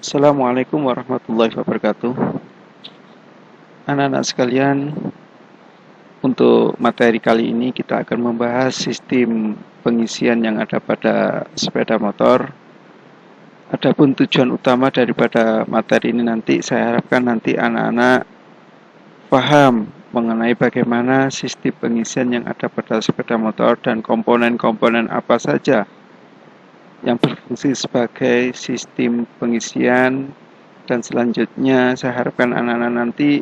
Assalamualaikum warahmatullahi wabarakatuh. Anak-anak sekalian, untuk materi kali ini kita akan membahas sistem pengisian yang ada pada sepeda motor. Adapun tujuan utama daripada materi ini nanti saya harapkan nanti anak-anak paham mengenai bagaimana sistem pengisian yang ada pada sepeda motor dan komponen-komponen apa saja yang berfungsi sebagai sistem pengisian, dan selanjutnya saya harapkan anak-anak nanti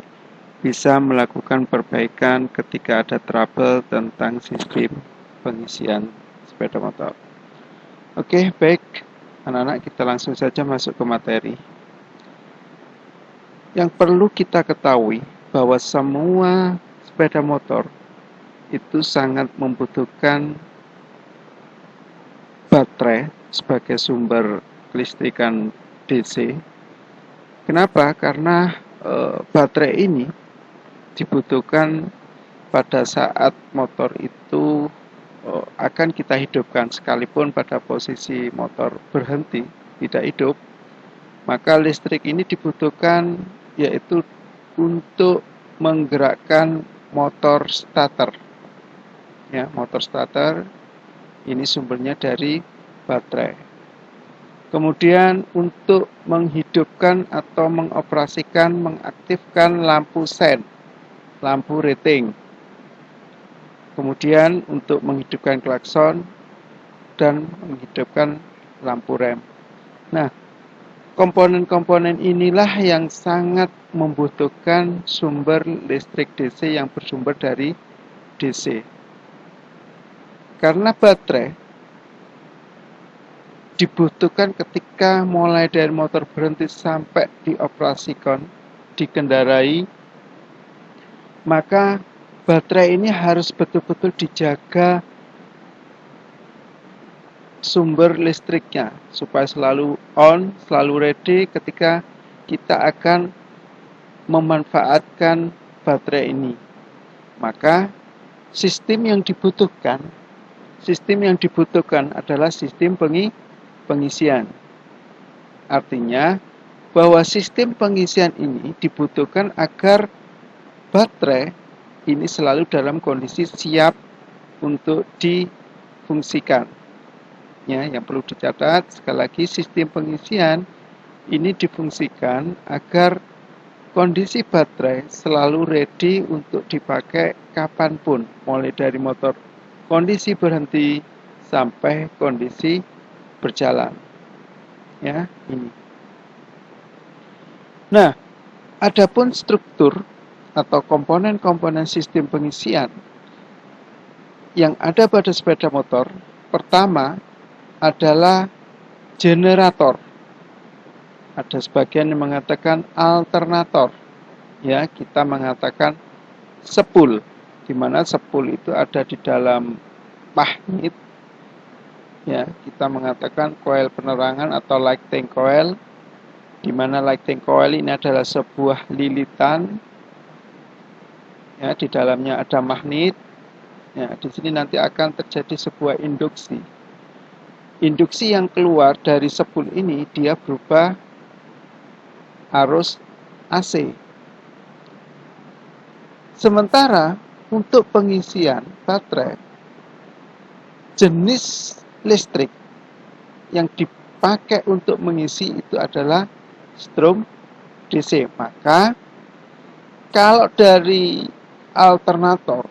bisa melakukan perbaikan ketika ada trouble tentang sistem pengisian sepeda motor. Oke, baik anak-anak, kita langsung saja masuk ke materi. Yang perlu kita ketahui bahwa semua sepeda motor itu sangat membutuhkan baterai sebagai sumber kelistrikan DC. Kenapa? Karena baterai ini dibutuhkan pada saat motor itu akan kita hidupkan, sekalipun pada posisi motor berhenti tidak hidup, maka listrik ini dibutuhkan yaitu untuk menggerakkan motor starter. Ya, motor starter ini sumbernya dari baterai. Kemudian untuk menghidupkan atau mengoperasikan, mengaktifkan lampu sen, lampu rating. Kemudian untuk menghidupkan klakson dan menghidupkan lampu rem. Nah, komponen-komponen inilah yang sangat membutuhkan sumber listrik DC yang bersumber dari DC. Karena baterai dibutuhkan ketika mulai dari motor berhenti sampai dioperasikan, dikendarai, maka baterai ini harus betul-betul dijaga sumber listriknya supaya selalu on, selalu ready ketika kita akan memanfaatkan baterai ini. Maka sistem yang dibutuhkan adalah sistem pengisian. Artinya bahwa sistem pengisian ini dibutuhkan agar baterai ini selalu dalam kondisi siap untuk difungsikan. Ya, yang perlu dicatat sekali lagi, sistem pengisian ini difungsikan agar kondisi baterai selalu ready untuk dipakai kapanpun, mulai dari motor kondisi berhenti sampai kondisi berjalan. Ya, ini. Nah, adapun struktur atau komponen-komponen sistem pengisian yang ada pada sepeda motor, pertama adalah generator. Ada sebagian yang mengatakan alternator. Ya, kita mengatakan sepul, di mana sepul itu ada di dalam magnet. Ya, kita mengatakan coil penerangan atau lighting coil, di mana lighting coil ini adalah sebuah lilitan. Ya, di dalamnya ada magnet. Ya, di sini nanti akan terjadi sebuah induksi. Induksi yang keluar dari sepul ini dia berubah arus AC. Sementara untuk pengisian baterai, jenis listrik yang dipakai untuk mengisi itu adalah strom DC. Maka kalau dari alternator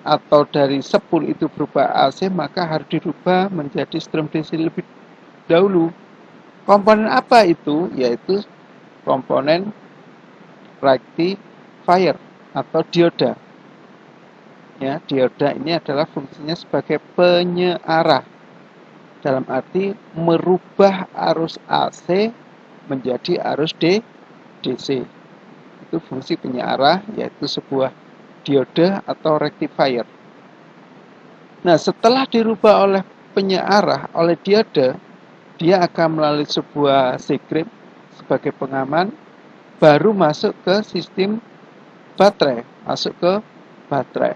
atau dari sepul itu berubah AC, maka harus dirubah menjadi strom DC lebih dahulu. Komponen apa itu? Yaitu komponen rectifier atau dioda. Ya, dioda ini adalah fungsinya sebagai penyearah, dalam arti merubah arus AC menjadi arus DC. Itu fungsi penyearah, yaitu sebuah dioda atau rectifier. Nah, setelah dirubah oleh penyearah, oleh dioda, dia akan melalui sebuah sigrip sebagai pengaman, baru masuk ke sistem baterai, masuk ke baterai.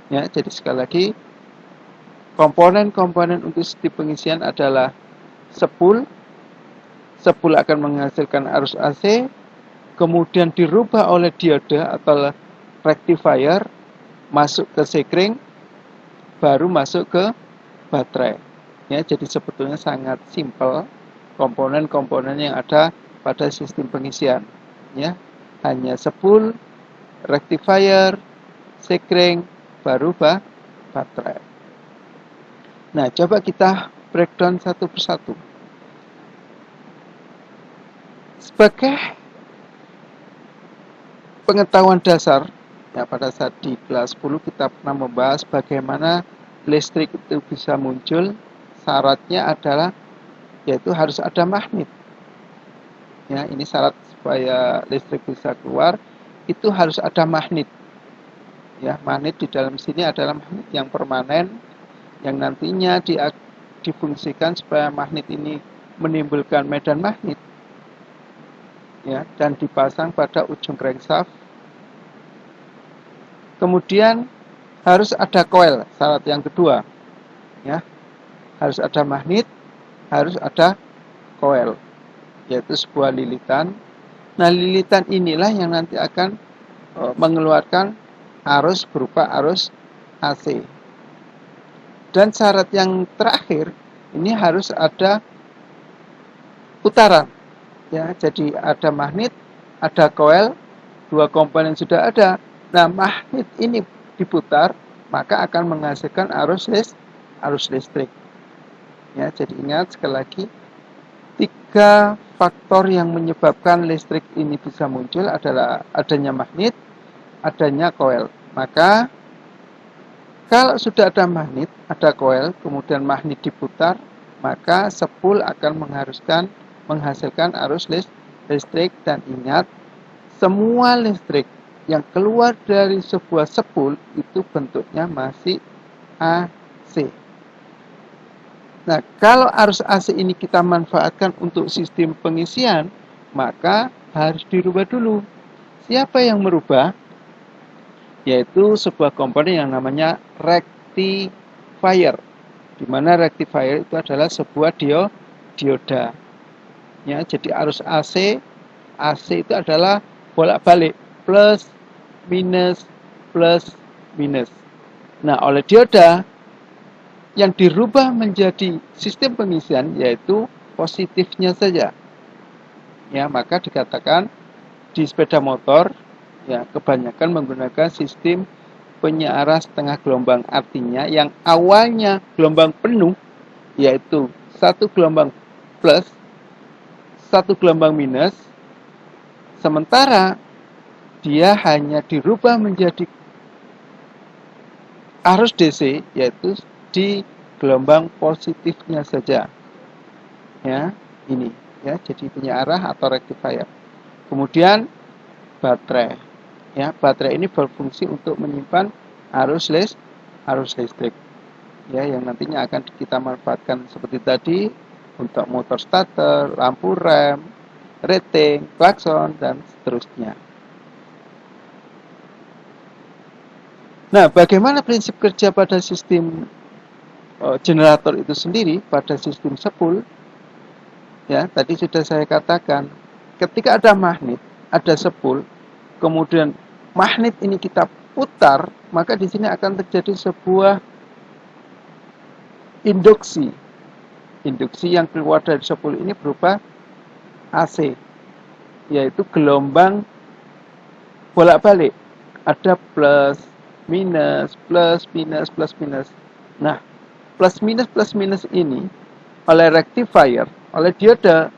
Ya, jadi sekali lagi, komponen-komponen untuk sistem pengisian adalah sepul, sepul akan menghasilkan arus AC, kemudian dirubah oleh diode atau rectifier, masuk ke sekring, baru masuk ke baterai. Ya, jadi sebetulnya sangat simpel komponen-komponen yang ada pada sistem pengisian. Ya, hanya sepul, rectifier, sekring, baru baterai. Nah, coba kita breakdown satu persatu. Sebagai pengetahuan dasar, ya pada saat di kelas 10 kita pernah membahas bagaimana listrik itu bisa muncul. Syaratnya adalah yaitu harus ada magnet. Ya, ini syarat supaya listrik bisa keluar itu harus ada magnet. Ya, magnet di dalam sini adalah magnet yang permanen yang nantinya difungsikan supaya magnet ini menimbulkan medan magnet. Ya, dan dipasang pada ujung crankshaft. Kemudian harus ada coil, syarat yang kedua. Ya, harus ada magnet, harus ada coil, yaitu sebuah lilitan. Nah, lilitan inilah yang nanti akan mengeluarkan arus berupa arus AC. Dan syarat yang terakhir, ini harus ada putaran. Ya, jadi ada magnet, ada coil, dua komponen sudah ada. Nah, magnet ini diputar, maka akan menghasilkan arus listrik. Ya, jadi ingat sekali lagi, 3 faktor yang menyebabkan listrik ini bisa muncul adalah adanya magnet, adanya coil. Maka kalau sudah ada magnet, ada coil, kemudian magnet diputar, maka sepul akan menghasilkan arus listrik. Dan ingat, semua listrik yang keluar dari sebuah sepul itu bentuknya masih AC. Nah, kalau arus AC ini kita manfaatkan untuk sistem pengisian, maka harus dirubah dulu. Siapa yang merubah? Yaitu sebuah komponen yang namanya rectifier. Di mana rectifier itu adalah sebuah dioda. Ya, jadi arus AC itu adalah bolak-balik, plus, minus, plus, minus. Nah, oleh dioda yang dirubah menjadi sistem pengisian yaitu positifnya saja. Ya, maka dikatakan di sepeda motor ya kebanyakan menggunakan sistem penyearah setengah gelombang, artinya yang awalnya gelombang penuh yaitu satu gelombang plus, satu gelombang minus, sementara dia hanya dirubah menjadi arus DC yaitu di gelombang positifnya saja. Ya, ini ya, jadi penyearah atau rectifier. Kemudian baterai. Ya, baterai ini berfungsi untuk menyimpan arus listrik. Ya, yang nantinya akan kita manfaatkan seperti tadi untuk motor starter, lampu rem, rating, klakson dan seterusnya. Nah, bagaimana prinsip kerja pada sistem generator itu sendiri pada sistem sepul? Ya, tadi sudah saya katakan, ketika ada magnet, ada sepul, kemudian magnet ini kita putar, maka di sini akan terjadi sebuah induksi. Induksi yang keluar dari sepul ini berupa AC, yaitu gelombang bolak-balik. Ada plus, minus, plus, minus, plus, minus. Nah, plus minus ini oleh rectifier, oleh dioda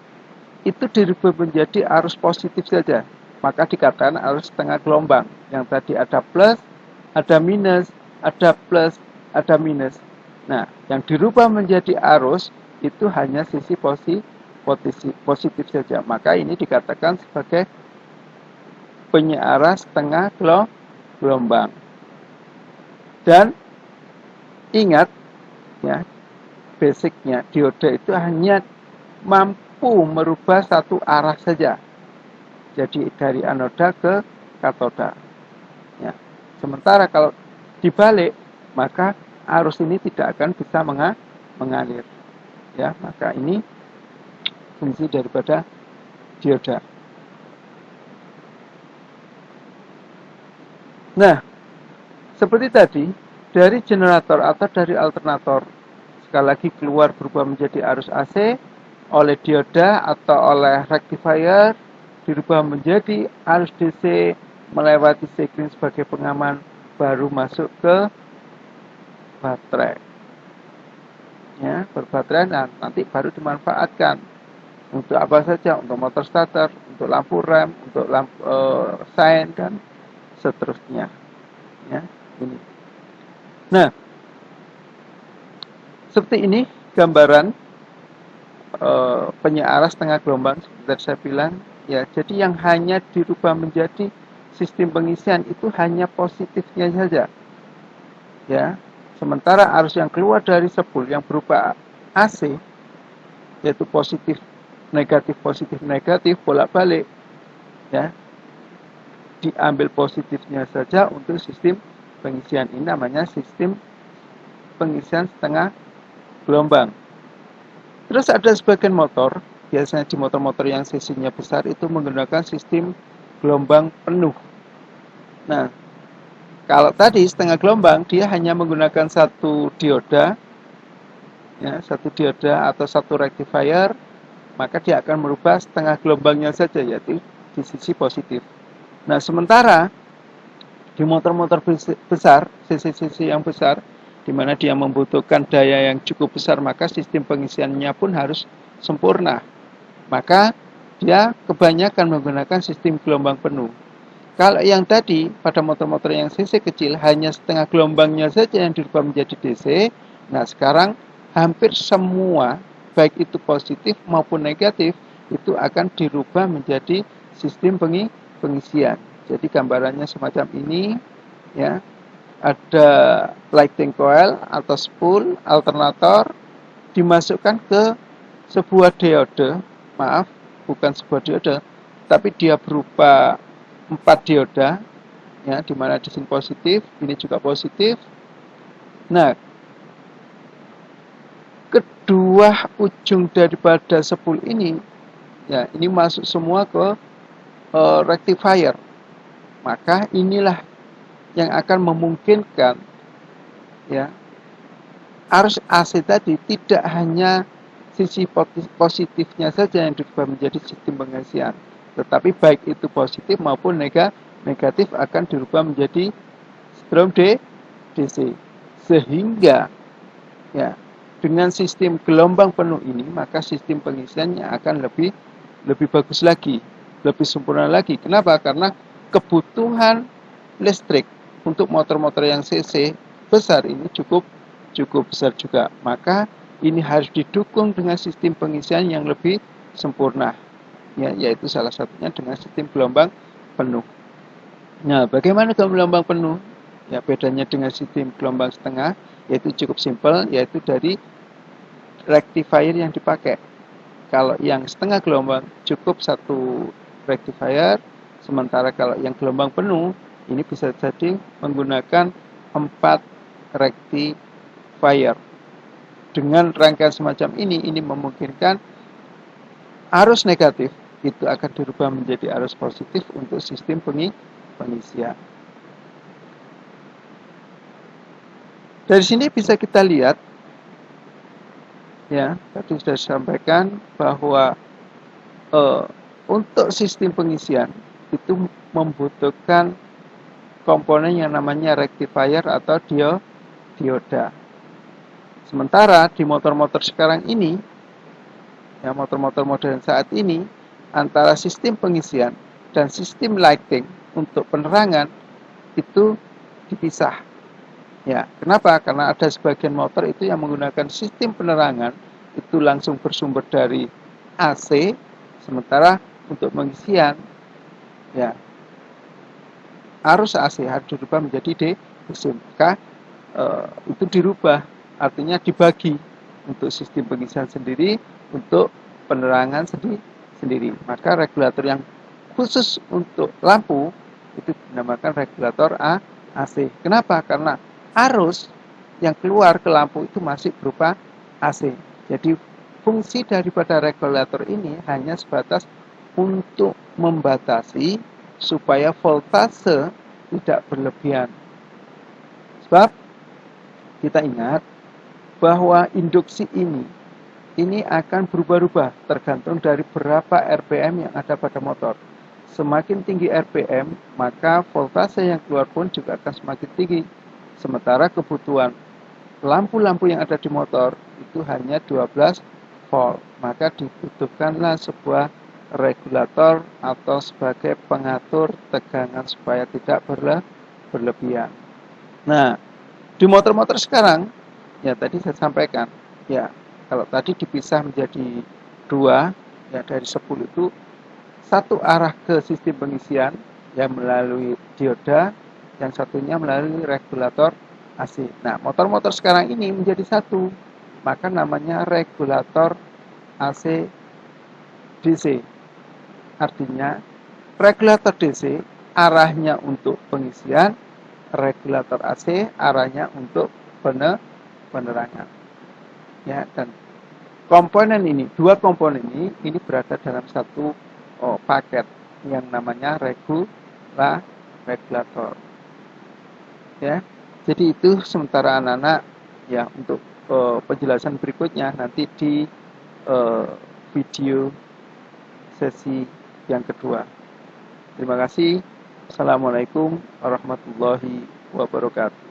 itu dirubah menjadi arus positif saja. Maka dikatakan arus setengah gelombang. Yang tadi ada plus, ada minus, ada plus, ada minus. Nah, yang dirubah menjadi arus itu hanya sisi positif saja. Maka ini dikatakan sebagai penyearah setengah gelombang. Dan ingat ya, basicnya dioda itu hanya mampu merubah satu arah saja. Jadi dari anoda ke katoda. Ya. Sementara kalau dibalik, maka arus ini tidak akan bisa mengalir. Ya, maka ini fungsi daripada dioda. Nah, seperti tadi, dari generator atau dari alternator, sekali lagi keluar berubah menjadi arus AC, oleh dioda atau oleh rectifier, dirubah menjadi arus DC melewati cycling sebagai pengaman, baru masuk ke baterai. Ya, berbaterai, nah, nanti baru dimanfaatkan untuk apa saja, untuk motor starter, untuk lampu rem, untuk lampu sein, dan seterusnya. Ya, ini. Nah, seperti ini gambaran penyiaran setengah gelombang seperti saya bilang. Ya, jadi yang hanya dirubah menjadi sistem pengisian itu hanya positifnya saja. Ya, sementara arus yang keluar dari spool yang berupa AC, yaitu positif negatif bolak-balik, ya, diambil positifnya saja untuk sistem pengisian. Ini namanya sistem pengisian setengah gelombang. Terus ada sebagian motor, biasanya di motor-motor yang cc-nya besar itu menggunakan sistem gelombang penuh. Nah, kalau tadi setengah gelombang, dia hanya menggunakan satu dioda, ya, satu dioda atau satu rectifier, maka dia akan merubah setengah gelombangnya saja, yaitu di sisi positif. Nah, sementara di motor-motor besar, cc-cc yang besar, di mana dia membutuhkan daya yang cukup besar, maka sistem pengisiannya pun harus sempurna. Maka dia kebanyakan menggunakan sistem gelombang penuh. Kalau yang tadi pada motor-motor yang cc kecil hanya setengah gelombangnya saja yang dirubah menjadi DC. Nah, sekarang hampir semua baik itu positif maupun negatif itu akan dirubah menjadi sistem pengisian. Jadi gambarannya semacam ini, ya. Ada lighting coil atau spool alternator dimasukkan ke sebuah diode. Maaf, bukan sebuah diode, tapi dia berupa 4 dioda, ya, di mana di sini positif, ini juga positif. Nah, kedua ujung daripada spool ini, ya, ini masuk semua ke rectifier. Maka inilah yang akan memungkinkan, ya, arus AC tadi tidak hanya sisi positifnya saja yang dirubah menjadi sistem pengisian, tetapi baik itu positif maupun negatif akan dirubah menjadi strom DC. Sehingga, ya, dengan sistem gelombang penuh ini, maka sistem pengisiannya akan lebih bagus lagi, lebih sempurna lagi. Kenapa? Karena kebutuhan listrik untuk motor-motor yang cc besar ini cukup besar juga. Maka ini harus didukung dengan sistem pengisian yang lebih sempurna, ya, yaitu salah satunya dengan sistem gelombang penuh. Nah, bagaimana gelombang penuh? Ya, bedanya dengan sistem gelombang setengah yaitu cukup simpel, yaitu dari rectifier yang dipakai. Kalau yang setengah gelombang cukup satu rectifier, sementara kalau yang gelombang penuh ini bisa jadi menggunakan 4 rectifier. Dengan rangkaian semacam ini memungkinkan arus negatif itu akan dirubah menjadi arus positif untuk sistem pengisian. Dari sini bisa kita lihat, ya, tadi sudah disampaikan bahwa untuk sistem pengisian itu membutuhkan komponen yang namanya rectifier atau dioda. Sementara di motor-motor sekarang ini, ya, motor-motor modern saat ini, antara sistem pengisian dan sistem lighting untuk penerangan itu dipisah. Ya, kenapa? Karena ada sebagian motor itu yang menggunakan sistem penerangan itu langsung bersumber dari AC, sementara untuk pengisian, ya, arus AC harus dirubah menjadi DC. Maka itu dirubah, artinya dibagi untuk sistem pengisian sendiri, untuk penerangan sendiri. Maka regulator yang khusus untuk lampu itu dinamakan regulator AC. Kenapa? Karena arus yang keluar ke lampu itu masih berupa AC. Jadi fungsi daripada regulator ini hanya sebatas untuk membatasi supaya voltase tidak berlebihan. Sebab kita ingat bahwa induksi ini akan berubah-ubah tergantung dari berapa RPM yang ada pada motor. Semakin tinggi RPM, maka voltase yang keluar pun juga akan semakin tinggi. Sementara kebutuhan lampu-lampu yang ada di motor itu hanya 12 volt. Maka dibutuhkanlah sebuah regulator atau sebagai pengatur tegangan supaya tidak berlebihan. Nah, di motor-motor sekarang, ya tadi saya sampaikan, ya kalau tadi dipisah menjadi dua, ya dari 10 itu satu arah ke sistem pengisian, ya melalui dioda, yang satunya melalui regulator AC. Nah, motor-motor sekarang ini menjadi satu, maka namanya regulator AC DC. Artinya, regulator DC arahnya untuk pengisian, regulator AC arahnya untuk penerangan. Ya, dan komponen ini, dua komponen ini berada dalam satu paket yang namanya regulator. Ya, jadi itu sementara anak-anak ya untuk penjelasan berikutnya nanti di video sesi yang kedua. Terima kasih. Assalamualaikum warahmatullahi wabarakatuh.